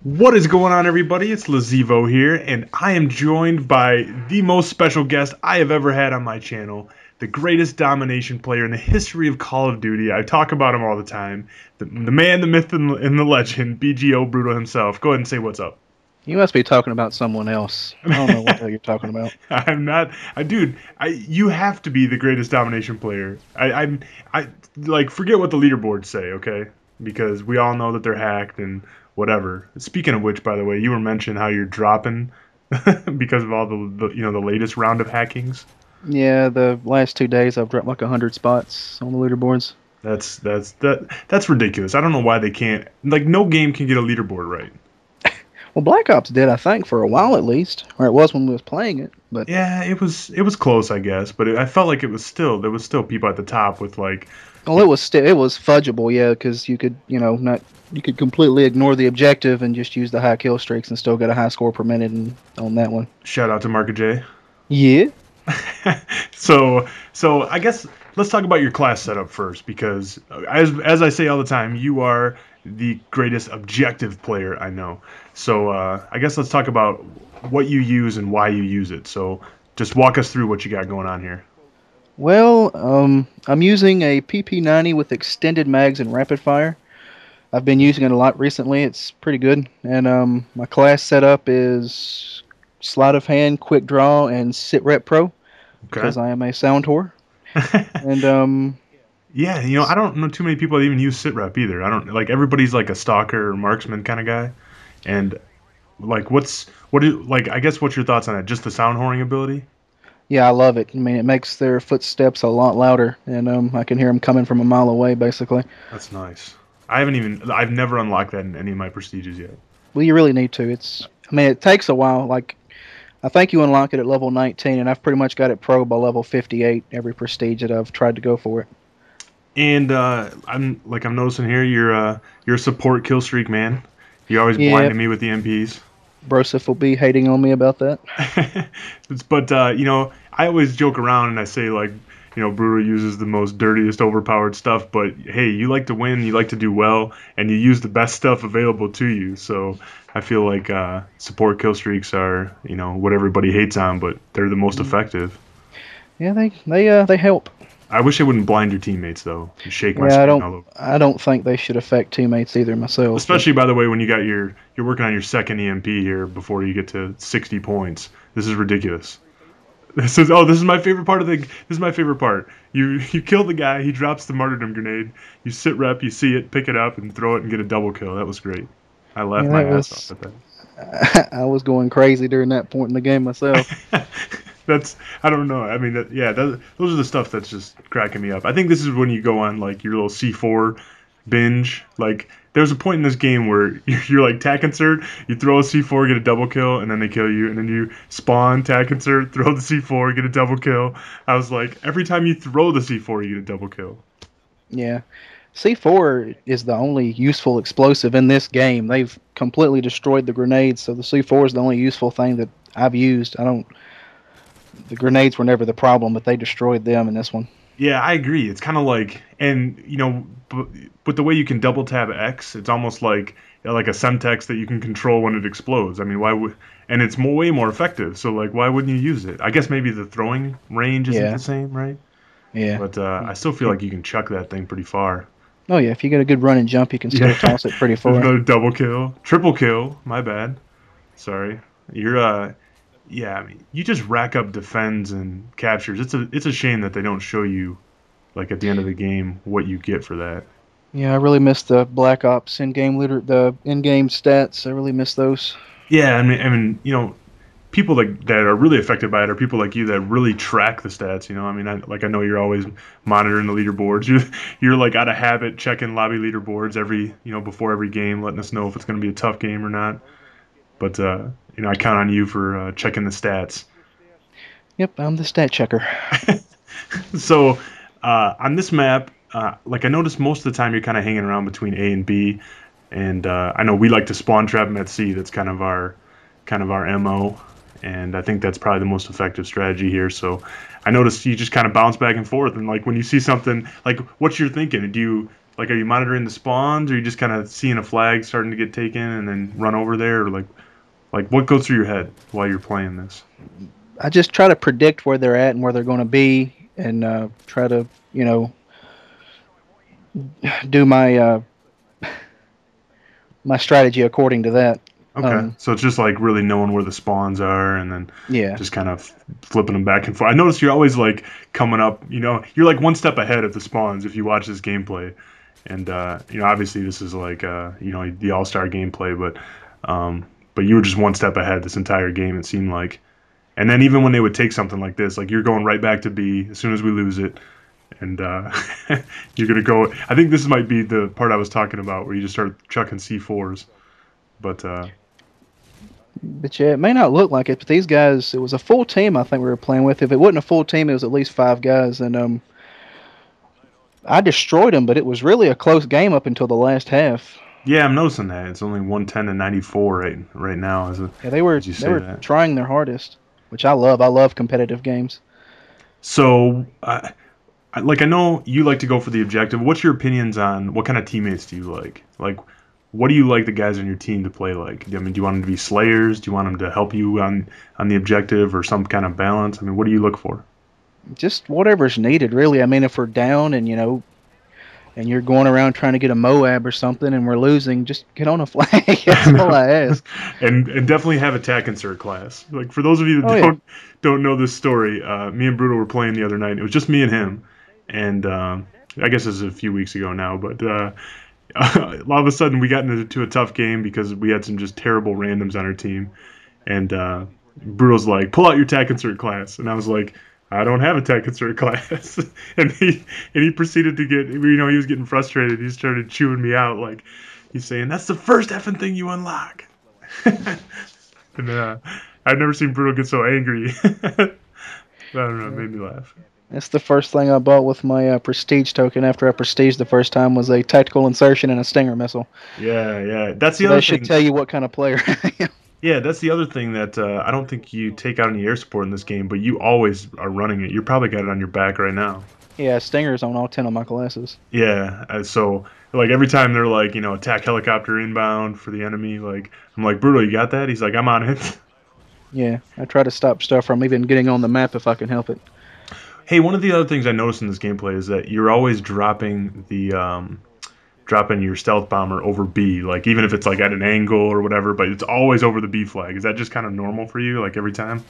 What is going on, everybody? It's Lazivo here, and I am joined by the most special guest I have ever had on my channel, the greatest domination player in the history of Call of Duty. I talk about him all the time. The man, the myth, and the legend, BGO Brutal himself. Go ahead and say what's up. You must be talking about someone else. I don't know what the hell you're talking about. I'm not, dude. You have to be the greatest domination player. I like forget what the leaderboards say, okay? Because we all know that they're hacked and whatever. Speaking of which, by the way, you were mentioning how you're dropping because of all the latest round of hackings. Yeah, the last 2 days I've dropped like 100 spots on the leaderboards. That's ridiculous. I don't know why they can't. Like, no game can get a leaderboard right. Well, Black Ops did, I think, for a while at least, or it was when we was playing it. But Yeah, it was close, I guess, but I felt like there was still people at the top with like. well, it was fudgeable, yeah, because you could not you could completely ignore the objective and just use the high kill streaks and still get a high score per minute on that one. Shout out to Marka J. Yeah. So I guess let's talk about your class setup first, because as I say all the time, you are the greatest objective player I know. So I guess let's talk about what you use and why you use it. So just walk us through what you got going on here. Well, I'm using a PP90 with extended mags and rapid fire. I've been using it a lot recently. It's pretty good. And my class setup is sleight of hand, quick draw, and sit rep pro Okay. because I am a sound whore. And Yeah, I don't know too many people that even use sit rep either. I don't like everybody's like a stalker or marksman kind of guy. And like I guess what's your thoughts on it? Just the sound whoring ability? yeah, I love it. I mean, it makes their footsteps a lot louder, and I can hear them coming from a mile away, basically. That's nice. I've never unlocked that in any of my prestiges yet. Well, you really need to. I mean, it takes a while. Like, I think you unlock it at level 19, and I've pretty much got it pro by level 58 every prestige that I've tried to go for it. And I'm noticing here you're a support kill streak man. You always Yeah, blinding me with the MPs. Broseph will be hating on me about that. But I always joke around and I say like, Brutal uses the most dirtiest, overpowered stuff. But hey, you like to win, you like to do well, and you use the best stuff available to you. So I feel like support kill streaks are what everybody hates on, but they're the most effective. Yeah, they help. I wish I wouldn't blind your teammates though and shake my Yeah, screen all over. I don't think they should affect teammates either myself. But Especially by the way, when you're working on your second EMP here before you get to 60 points. This is ridiculous. This is my favorite part This is my favorite part. You kill the guy, he drops the martyrdom grenade. You sit rep, you see it, pick it up, and throw it and get a double kill. That was great. I laughed yeah, my that ass was off at I was going crazy during that point in the game myself. that. I don't know. I mean, those are the stuff that's just cracking me up. I think this is when you go on like your little C4 binge. Like there's a point in this game where you're like tack insert, you throw a C4, get a double kill, and then they kill you, and then you spawn, tack insert, throw the C4, get a double kill. I was like, every time you throw the C4, you get a double kill. Yeah. C4 is the only useful explosive in this game. They've completely destroyed the grenades, so the C4 is the only useful thing that I've used. I don't. The grenades were never the problem, but they destroyed them in this one. Yeah, I agree. It's kind of like, and but the way you can double tap X, it's almost like a Semtex that you can control when it explodes. I mean, why would? And it's way more effective. So like, why wouldn't you use it? I guess maybe the throwing range isn't Yeah, the same, right? yeah. But I still feel like you can chuck that thing pretty far. Oh yeah, if you get a good run and jump, you can still Yeah, toss it pretty there's far. another double kill, triple kill. My bad. Sorry. You're yeah. I mean, you just rack up defends and captures. It's a shame that they don't show you like at the end of the game what you get for that. Yeah, I really miss the Black Ops the in-game stats. I really miss those. Yeah, I mean, people that are really affected by it are people like you that really track the stats. I mean, I know you're always monitoring the leaderboards. You're like out of habit checking lobby leaderboards every before every game, letting us know if it's going to be a tough game or not. But I count on you for checking the stats. Yep, I'm the stat checker. So on this map, like I noticed most of the time you're kind of hanging around between A and B, and I know we like to spawn trap them at C. That's kind of our MO, and I think that's probably the most effective strategy here. So I noticed you just kind of bounce back and forth, and like when you see something, like what you're thinking, Like, are you monitoring the spawns, or are you just kind of seeing a flag starting to get taken and then run over there, or like what goes through your head while you're playing this? I just try to predict where they're at and where they're going to be, and try to do my strategy according to that. Okay, Um, so it's just like really knowing where the spawns are, and then yeah, just kind of flipping them back and forth. I notice you're always like coming up. You're like one step ahead of the spawns if you watch this gameplay. And obviously this is like the All Star gameplay, but you were just one step ahead this entire game. It seemed like. And then even when they would take something like this, like you're going right back to B as soon as we lose it, and you're gonna go. I think this might be the part I was talking about where you just start chucking C4s. But but yeah, it may not look like it, but these guys, it was a full team. I think we were playing with. If it wasn't a full team, it was at least 5 guys, and I destroyed them. But it was really a close game up until the last half. yeah, I'm noticing that it's only 110 to 94 right now Yeah, they were as you they say were that. trying their hardest, which I love. I love competitive games. So I know you like to go for the objective. What's your opinions on what kind of teammates do you like? Like, what do you like the guys on your team to play like? I mean, do you want them to be slayers? Do you want them to help you on the objective or some kind of balance? I mean, what do you look for? Just whatever's needed, really. I mean, if we're down and and you're going around trying to get a Moab or something, and we're losing, just get on a flag. That's all I ask. And definitely have attack insert class. Like for those of you Oh that yeah, don't know this story, me and Brutal were playing the other night. It was just me and him, and I guess this is a few weeks ago now, but all of a sudden we got into a tough game because we had some just terrible randoms on our team, and Brutal's like, "Pull out your attack insert class," and I was like, "I don't have a attack insert class," and he proceeded to get, he was getting frustrated. He started chewing me out like he's saying, "That's the first effing thing you unlock." And I've never seen Brutal get so angry. I don't know, it yeah. made me laugh. That's the first thing I bought with my prestige token after I prestiged the first time was a tactical insertion and a stinger missile. Yeah, yeah. That's the So other that should thing. tell you what kind of player I am. Yeah, that's the other thing that I don't think you take out any air support in this game, but you always are running it. You probably got it on your back right now. Yeah, stingers on all 10 of my classes. Yeah, so like every time they're like, attack helicopter inbound for the enemy, like I'm like, Brutal, you got that? He's like, I'm on it. Yeah, I try to stop stuff from even getting on the map if I can help it. Hey, one of the other things I noticed in this gameplay is that you're always dropping your stealth bomber over B, like even if it's like at an angle or whatever, but it's always over the B flag. Is that just kind of normal for you, like every time?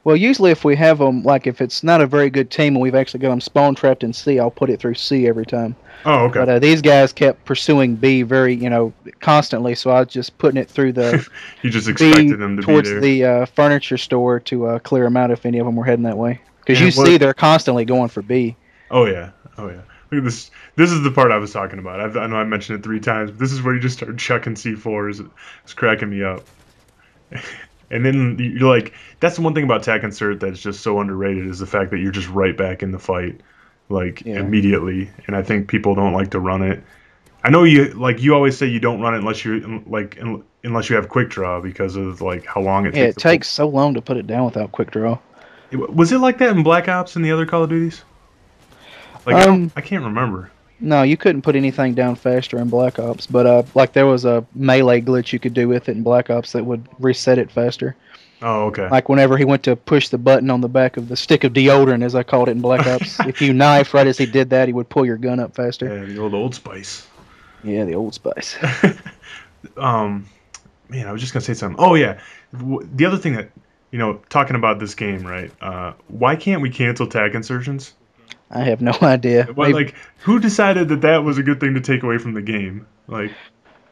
Well, usually if we have them, like if it's not a very good team and we've actually got them spawn trapped in C, I'll put it through C every time. Oh, okay. But these guys kept pursuing B very, constantly, so I was just putting it through the You just B expected them to be towards there. the furniture store to clear them out if any of them were heading that way. Because you And see what? they're constantly going for B. Oh yeah, oh yeah. Look at this. This is the part I was talking about. I know I mentioned it 3 times. But this is where you just start chucking C4s. It's cracking me up. And then you're like, that's the one thing about attack insert that's just so underrated is the fact that you're just right back in the fight, like Yeah. immediately. And I think people don't like to run it. I know you always say you don't run it unless you have quick draw because of like how long it Yeah, takes it to pull. takes so long to put it down without quick draw. Was it like that in Black Ops and the other Call of Duties? Like Um, I can't remember. no, you couldn't put anything down faster in Black Ops, but like there was a melee glitch you could do with it in Black Ops that would reset it faster. Oh, okay. Like whenever he went to push the button on the back of the stick of deodorant, as I called it in Black Ops, if you knifed right as he did that, he would pull your gun up faster. Yeah, the old Old Spice. Yeah, the Old Spice. um, Man, I was just gonna say something. Oh yeah, the other thing that talking about this game, right? Why can't we cancel tag insertions? I have no idea. Why, Maybe like, who decided that that was a good thing to take away from the game? Like,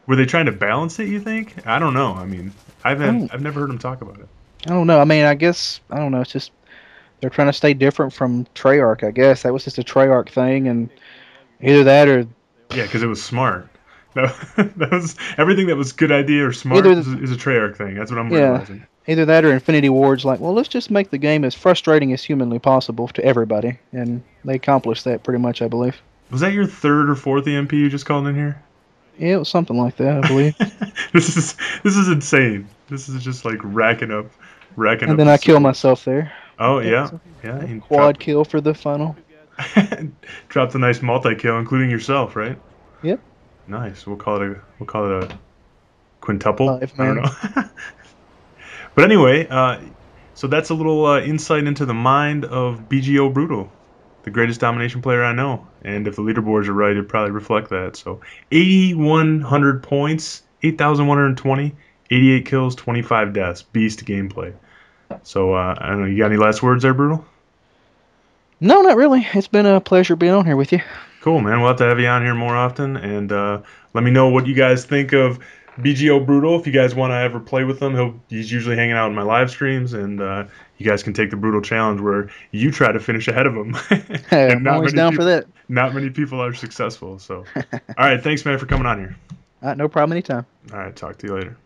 were they trying to balance it? You think? I don't know. I mean, I don't, I've never heard them talk about it. I don't know. I mean, I guess I don't know. It's just they're trying to stay different from Treyarch. I guess that was just a Treyarch thing, and either that or Yeah, because it was smart. That, that was everything that was good idea or smart either is a Treyarch thing. That's what I'm yeah, realizing. either that or Infinity Ward's like, well, let's just make the game as frustrating as humanly possible to everybody, and they accomplished that pretty much, I believe. Was that your third or fourth EMP you just called in here? Yeah, it was something like that, I believe. This is insane. This is just like racking And up then the I killed souls. myself there. Oh Yeah, yeah, so yeah. a He quad kill for the final. dropped a nice multi kill, including yourself, right? Nice. We'll call it a quintuple. If I don't man. know. But anyway, so that's a little insight into the mind of BGO Brutal, the greatest domination player I know. And if the leaderboards are right, it'd probably reflect that. So 8,100 points, 8,120, 88 kills, 25 deaths. Beast gameplay. So I don't know. You got any last words there, Brutal? No, not really. It's been a pleasure being on here with you. Cool, man. We'll have to have you on here more often, and let me know what you guys think of BGO Brutal. If you guys want to ever play with him, he's usually hanging out in my live streams, and you guys can take the Brutal Challenge where you try to finish ahead of him, and I'm always down for that. not many people are successful. So, all right, thanks, man, for coming on here. No problem anytime. All right, talk to you later.